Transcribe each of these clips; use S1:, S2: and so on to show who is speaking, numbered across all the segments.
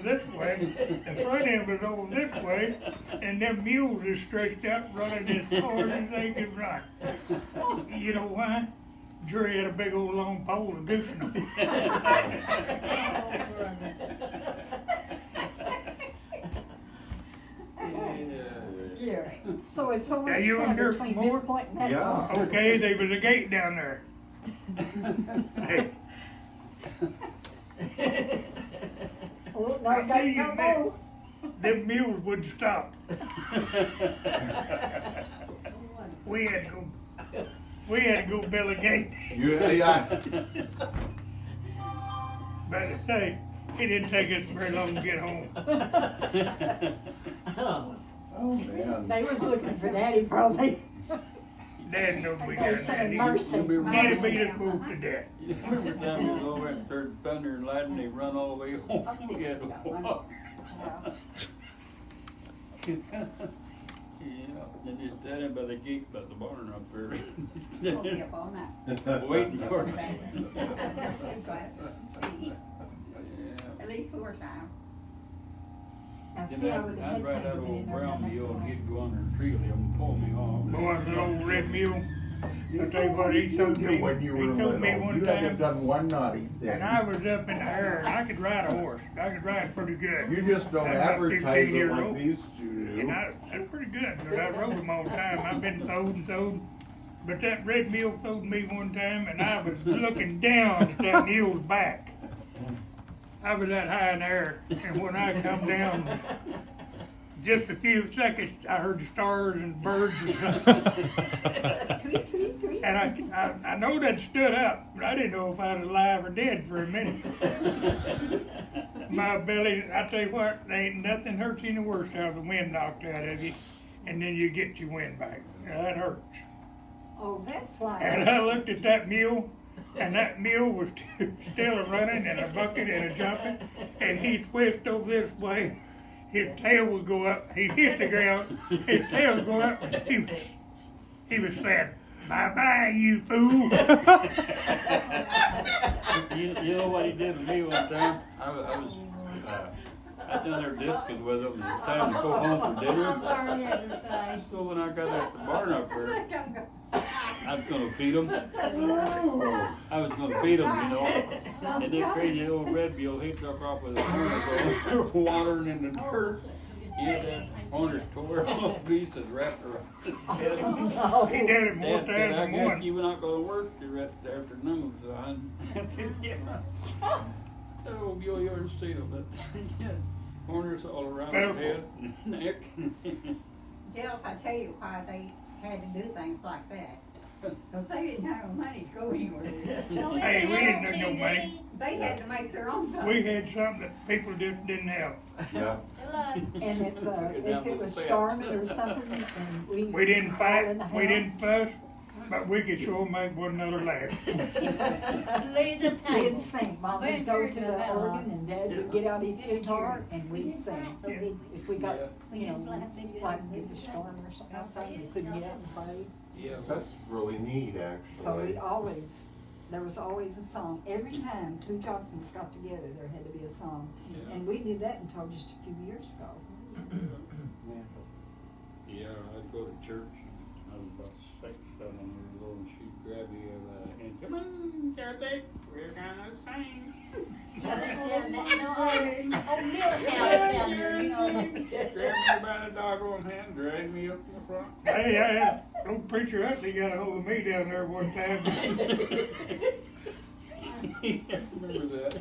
S1: this way, the front end was over this way, and them mules is stretched out running as hard as they could run. You know why? Jury had a big old long pole of goosing them.
S2: Jerry, so it's so
S1: Now,
S2: much
S1: you wanna
S2: time
S1: hear
S2: between
S1: some more?
S2: this point and that
S3: Yeah.
S2: point.
S1: Okay, there was a gate down there. Hey,
S2: Oh, no,
S1: I tell you
S2: no
S1: this,
S2: more.
S1: them mules wouldn't stop. We had to go build a gate.
S3: Yeah.
S1: But I say, it didn't take us very long to get home.
S3: Oh, man.
S2: They was looking for Daddy probably.
S1: Dad knows we
S2: They
S1: got
S2: said
S1: that.
S2: mercy.
S1: Daddy
S2: mercy.
S1: beat us both to death.
S4: You remember the time we was over and heard thunder and lightning, they run all the way home? We had to walk. Yeah, then just standing by the gate by the barn up there.
S5: We'll be up all night.
S4: Waiting for us.
S5: At least 4 times.
S2: Now, see,
S4: Then
S2: I would have
S4: I'd
S2: had
S4: ride
S2: time
S4: that
S2: to get
S4: old
S2: in there.
S4: brown
S2: and
S4: mule and
S2: make
S4: he'd go under the tree limb and pull me off.
S1: Boy, the old red mule, I tell you what, he told me,
S3: When you were
S1: he told me
S3: little,
S1: one
S3: you haven't
S1: time,
S3: done one naughty thing.
S1: and I was up in the air, and I could ride a horse. I could ride pretty good.
S3: You just don't
S1: I'm about
S3: advertise
S1: 15
S3: it
S1: years
S3: like
S1: old.
S3: these two
S1: And
S3: do.
S1: that's pretty good, because I rode them all the time. I've been throwed. But that red mule throwed me one time, and I was looking down at that mule's back. I was that high in the air, and when I come down, just a few seconds, I heard the stars and birds and stuff.
S2: Tweet, tweet, tweet.
S1: And I know that stood up, but I didn't know if I was alive or dead for a minute. My belly, I tell you what, there ain't nothing hurts any worse than having the wind knocked out of you, and then you get your wind back. Now, that hurts.
S2: Oh, that's why.
S1: And I looked at that mule, and that mule was still a running and a bucking and a jumping, and he twisted over this way. His tail would go up. He hit the ground. His tail would go up. He was saying, "Bye-bye, you fool."
S4: You know what he did with me one time? I was down there discing with him, and it was time to go home for dinner. So when I got at the barn up there, I was gonna feed him. I was gonna feed him, you know. And that crazy old red mule, he took off with his harness watering in the dirt. He had that harness tore off pieces wrapped around his head.
S1: He did it more
S4: Dad said,
S1: times
S4: I
S1: than
S4: guess
S1: one.
S4: you were not gonna work the rest of the afternoon, so I said, yeah. Oh, you'll ever see him, but, yeah, harness all around his head and neck.
S5: Jeff, I tell you why they had to do things like that. Because they didn't have no money to go anywhere.
S1: Hey, we didn't have no money.
S5: They had to make their own stuff.
S1: We had something that people just didn't have.
S3: Yeah.
S2: And if it was storming or something, and
S1: We didn't
S2: was all in the
S1: fight. We didn't
S2: house,
S1: fuss. But we could sure make one another laugh.
S6: Leave the
S2: we'd
S6: table.
S2: sing. Mom would go to the organ, and Dad would get out his guitar, and we'd sing. If we got, you know, like it was storm or something outside, we couldn't get out and play.
S4: Yeah,
S3: That's really neat,
S2: So we
S3: actually.
S2: there was always a song. Every time two Johnsons got together, there had to be a song.
S4: Yeah.
S2: And we did that until just a few years ago.
S4: yeah, I'd go to church, and I was about 6, 7 years old, and she'd grab me and come on, Chelsea, we're gonna sing.
S6: Oh, milk house down there, you know.
S4: Grab me by the doggone hand, drag me up in the front.
S1: Hey, I had old preacher Utley got a hold of me down there one time.
S4: Remember that?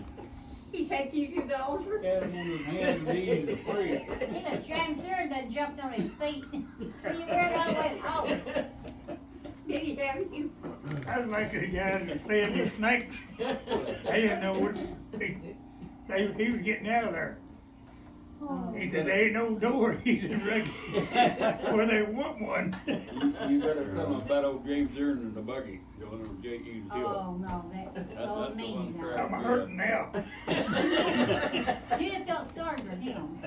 S5: He take you to the altar.
S4: Had him on his hands and knees to pray.
S6: He was trying through that jumped on his feet. He ran all the way home.
S5: Did he have you?
S1: I was like the guy that fed the snakes. They didn't know what he was getting out of there. He said, there ain't no door. He said, right where they want one.
S4: You better tell him about old James Earn and the buggy going over J.E.'s hill.
S6: Oh, no, that was so
S4: That's the
S6: mean.
S4: one
S6: now.
S1: I'm hurting now.
S6: You just felt sorry for him.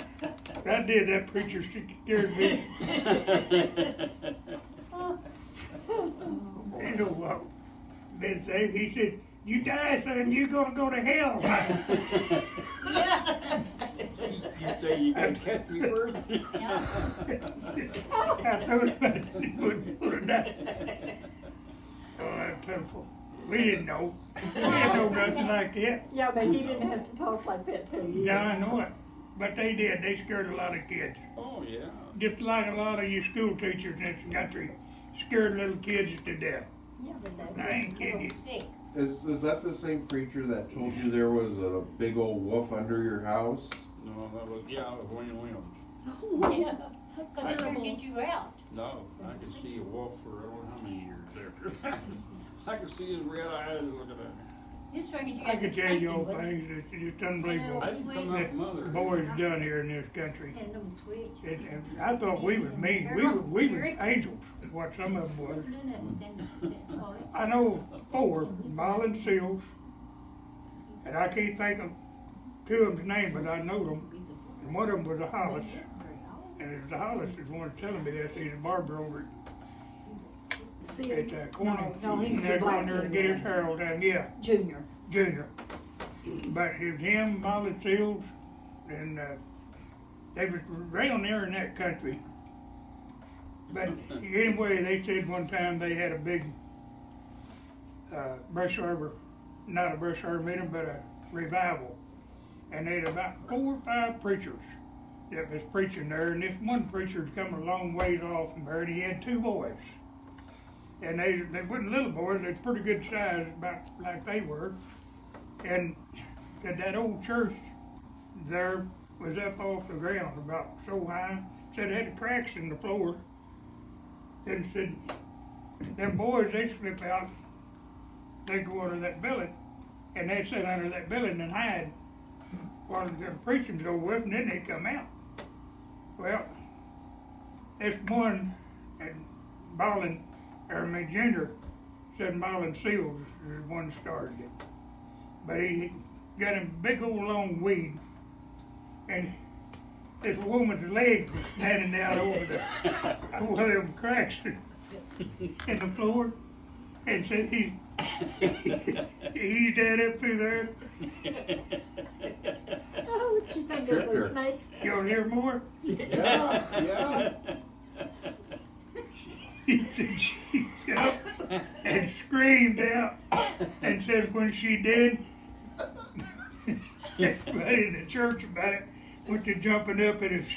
S1: I did. That preacher scared me. You know what? Ben said, he said, you die, son, you gonna go to hell.
S6: Yeah.
S4: say you gotta catch me first.
S1: I told him I wouldn't put it down. Oh, that's pitiful. We didn't know. We didn't know nothing like that.
S2: Yeah, but he didn't have to talk like that to you.
S1: Yeah, I know it. But they did. They scared a lot of kids.
S4: Oh, yeah.
S1: Just like a lot of you school teachers in this country scared little kids to death.
S6: Yeah, but
S1: I ain't kidding you.
S6: stick.
S3: Is that the same preacher that told you there was a big old wolf under your house?
S4: No, that was Wayne Williams.
S6: Yeah, cause they're gonna get you out.
S4: No, I could see a wolf for I don't know how many years there. I could see his red eyes looking at me.
S6: This figured you
S1: I
S6: got
S1: could
S6: to
S1: tell you
S6: spank
S1: all
S6: him with it.
S1: things that's just unbelievable.
S4: I didn't come out
S1: That
S4: from other.
S1: the boys done here in this country.
S6: And them switch.
S1: I thought we was mean. We were angels, what some of them was.
S6: What's doing that? Stand up.
S1: I know 4, Marlin Seals, and I can't think of 2 of them's names, but I know them. And one of them was a Hollis, and it was the Hollis that wanted to tell me that he's a barber over
S2: See,
S1: at Corning.
S2: no, he's the
S1: They're
S2: black
S1: going there to
S2: kid.
S1: get his hair all done, yeah,
S2: Junior.
S1: Junior. But it was him, Marlin Seals, and they was around there in that country. But anyway, they said one time they had a big brush arbor, not a brush arbor meeting, but a revival. And they had about 4 or 5 preachers that was preaching there. And this one preacher's come a long ways off from there, and he had 2 boys. And they wasn't little boys, they was pretty good size, about like they were. And that old church there was up off the ground about so high, said it had cracks in the floor. And said, them boys, they slip out, they go under that building, and they sit under that building and hide while the preaching's over with, and then they come out. Well, this one, and Junior said Marlin Seals is the one that started it. But he got a big old long weed, and this woman's leg was standing out over them cracks in the floor, and said he's dead up through there.
S2: Oh, she think it's a snake.
S1: You want to hear more?
S3: Yeah, yeah.
S1: He said she jumped and screamed out and said when she did, everybody in the church about it went to jumping up in his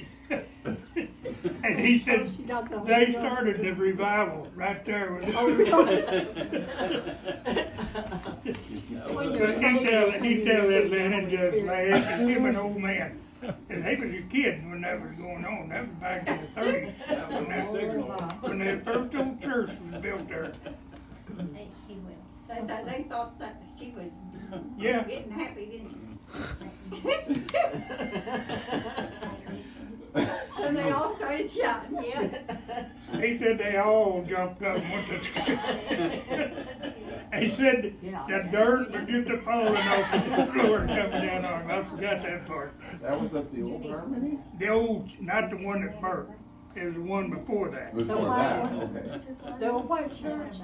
S1: and he said
S2: She got the
S1: they
S2: Holy
S1: started
S2: Ghost.
S1: the revival right there with
S2: Oh, really? When you're
S1: But
S2: saying this,
S1: he
S2: when
S1: tell
S2: you
S1: that
S2: see the
S1: man
S2: Holy
S1: and just
S2: Spirit.
S1: laugh and him an old man. And he was a kid when that was going on. That was back in the 30s. When that first old church was built there.
S6: He will.
S5: They thought that she was
S1: Yeah.
S5: getting happy, didn't she? And they all started shouting, yeah.
S1: He said they all jumped up and went to school. He said the dirt was just falling off the floor and coming down on him. I forgot that part.
S3: That was at the old Harmony?
S1: The old, not the one that burnt. It was the one before that.
S3: Before
S2: white
S3: that,
S2: one.
S3: okay.
S2: The white church.